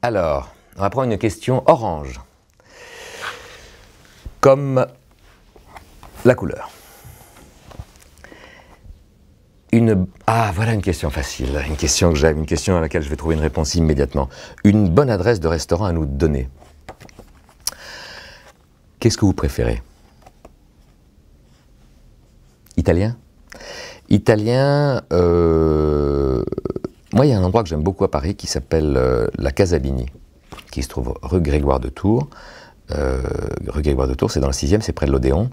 Alors, on va prendre une question orange. Comme la couleur. Voilà une question facile, une question que j'aime, une question à laquelle je vais trouver une réponse immédiatement. Une bonne adresse de restaurant à nous donner. Qu'est-ce que vous préférez? Italien? Italien, moi il y a un endroit que j'aime beaucoup à Paris qui s'appelle la Casa Bini, qui se trouve rue Grégoire de Tours. Rue Grégoire de Tours, c'est dans le 6e, c'est près de l'Odéon.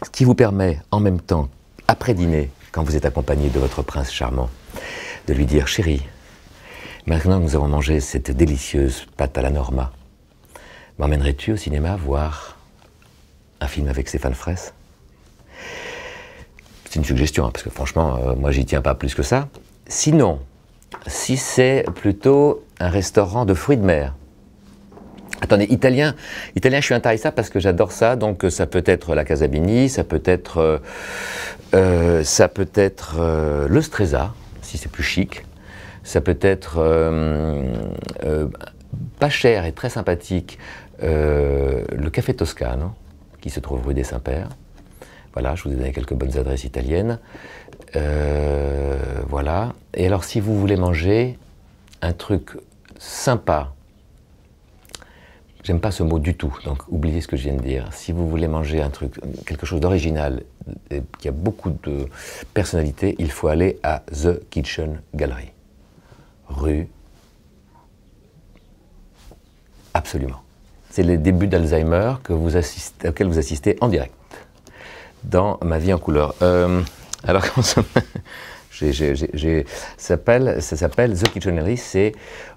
Ce qui vous permet en même temps, après dîner, quand vous êtes accompagné de votre prince charmant, de lui dire « Chérie, maintenant que nous avons mangé cette délicieuse pâte à la Norma, m'emmènerais-tu au cinéma voir un film avec Stéphane Fraisse ?» C'est une suggestion, hein, parce que franchement, moi j'y tiens pas plus que ça. Sinon, si c'est plutôt un restaurant de fruits de mer. Attendez, italien, je suis intarissable parce que j'adore ça, donc ça peut être la Casa Bini, ça peut être le Stresa, si c'est plus chic, ça peut être pas cher et très sympathique, le Café Toscano, qui se trouve rue des Saints-Pères. Voilà, je vous ai donné quelques bonnes adresses italiennes. Voilà. Et alors, si vous voulez manger un truc sympa, j'aime pas ce mot du tout, donc oubliez ce que je viens de dire. Si vous voulez manger un truc, quelque chose d'original, qui a beaucoup de personnalité, il faut aller à The Kitchen Gallery. Rue. Absolument. C'est les débuts d'Alzheimer auxquels vous assistez en direct dans Ma vie en couleur. Alors, comment ça s'appelle The Kitchen Gallery, c'est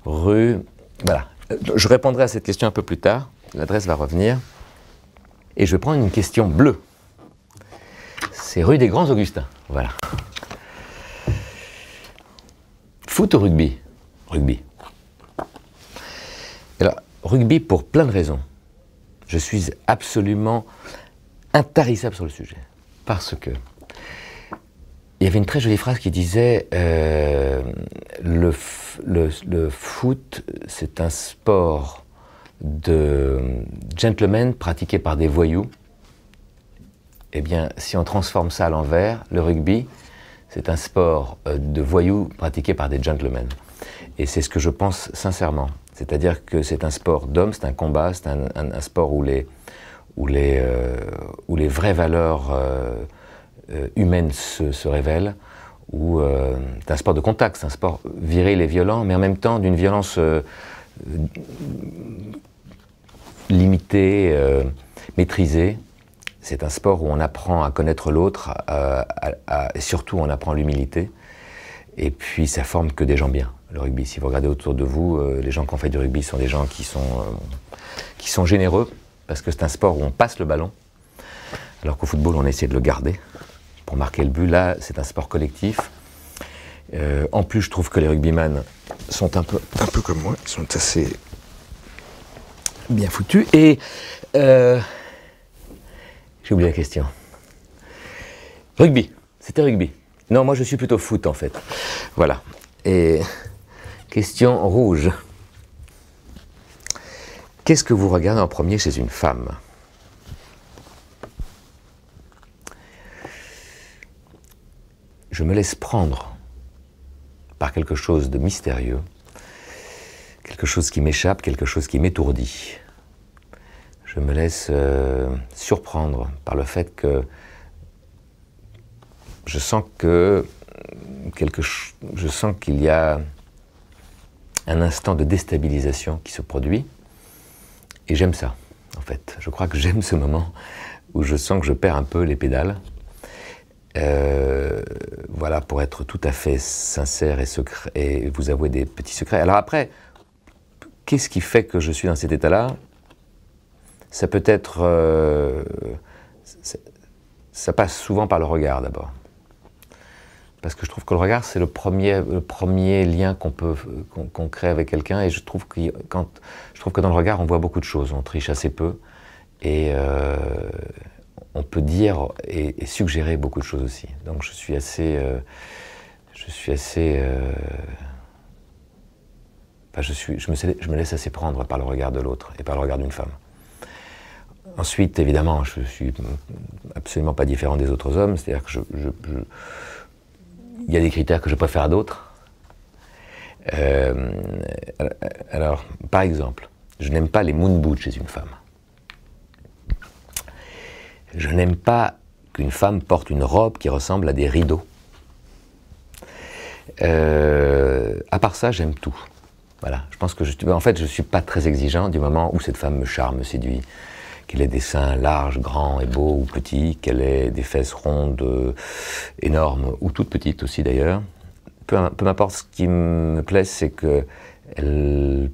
rue... Voilà. Je répondrai à cette question un peu plus tard, l'adresse va revenir. Et je vais prendre une question bleue. C'est rue des Grands Augustins, voilà. Foot ou rugby? Rugby. Alors, rugby pour plein de raisons. Je suis absolument intarissable sur le sujet. Parce que il y avait une très jolie phrase qui disait le foot, c'est un sport de gentlemen pratiqué par des voyous. Eh bien, si on transforme ça à l'envers, le rugby, c'est un sport de voyous pratiqué par des gentlemen. Et c'est ce que je pense sincèrement. C'est-à-dire que c'est un sport d'hommes, c'est un combat, c'est un sport où les vraies valeurs humaine se révèle, où c'est un sport de contact, c'est un sport viril et violent, mais en même temps d'une violence limitée, maîtrisée. C'est un sport où on apprend à connaître l'autre, et surtout on apprend l'humilité, et puis ça forme que des gens bien, le rugby. Si vous regardez autour de vous, les gens qui ont fait du rugby sont des gens qui sont généreux, parce que c'est un sport où on passe le ballon, alors qu'au football on essaie de le garder pour marquer le but. Là, c'est un sport collectif. En plus, je trouve que les rugbyman sont un peu comme moi, ils sont assez bien foutus. Et j'ai oublié la question. Rugby, c'était rugby. Non, moi je suis plutôt foot en fait. Voilà. Et question rouge. Qu'est-ce que vous regardez en premier chez une femme ? Je me laisse prendre par quelque chose de mystérieux, quelque chose qui m'échappe, quelque chose qui m'étourdit. Je me laisse surprendre par le fait que je sens qu'il y a un instant de déstabilisation qui se produit, et j'aime ça, en fait. Je crois que j'aime ce moment où je sens que je perds un peu les pédales. Voilà, pour être tout à fait sincère et secret, et vous avouer des petits secrets. Alors après, qu'est-ce qui fait que je suis dans cet état-là? Ça peut être... ça passe souvent par le regard d'abord. Parce que je trouve que le regard, c'est le premier lien qu'on crée avec quelqu'un, et je trouve que dans le regard, on voit beaucoup de choses, on triche assez peu, et on peut dire et suggérer beaucoup de choses aussi. Donc je suis assez Enfin, je me laisse assez prendre par le regard de l'autre et par le regard d'une femme. Ensuite, évidemment, je suis absolument pas différent des autres hommes, c'est-à-dire que il y a des critères que je préfère à d'autres. Alors, par exemple, je n'aime pas les moon boots chez une femme. Je n'aime pas qu'une femme porte une robe qui ressemble à des rideaux. À part ça, j'aime tout. Voilà. Je pense que en fait, je ne suis pas très exigeant du moment où cette femme me charme, me séduit. Qu'elle ait des seins larges, grands et beaux ou petits, qu'elle ait des fesses rondes, énormes ou toutes petites aussi d'ailleurs. Peu m'importe, ce qui me plaît, c'est que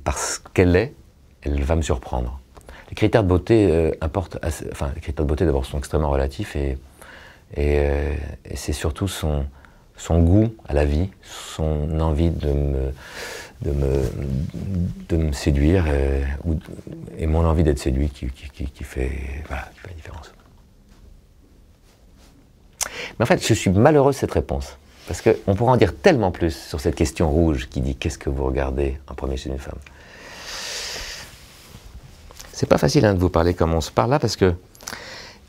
parce qu'elle est, elle va me surprendre. Les critères de beauté les critères de beauté d'abord sont extrêmement relatifs et c'est surtout son goût à la vie, son envie de me séduire et mon envie d'être séduit qui fait la différence. Mais en fait, je suis malheureux de cette réponse. Parce qu'on pourrait en dire tellement plus sur cette question rouge qui dit « Qu'est-ce que vous regardez en premier chez une femme ?» C'est pas facile de vous parler comme on se parle là, parce que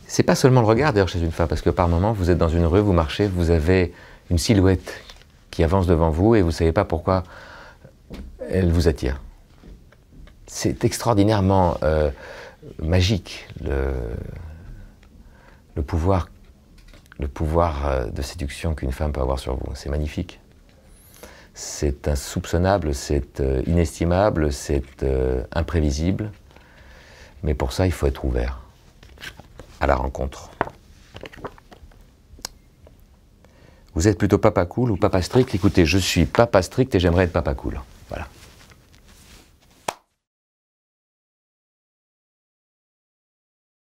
c'est pas seulement le regard d'ailleurs chez une femme, parce que par moment, vous êtes dans une rue, vous marchez, vous avez une silhouette qui avance devant vous et vous savez pas pourquoi elle vous attire. C'est extraordinairement magique, le pouvoir de séduction qu'une femme peut avoir sur vous. C'est magnifique. C'est insoupçonnable, c'est inestimable, c'est imprévisible. Mais pour ça, il faut être ouvert à la rencontre. Vous êtes plutôt papa cool ou papa strict? Écoutez, je suis papa strict et j'aimerais être papa cool. Voilà.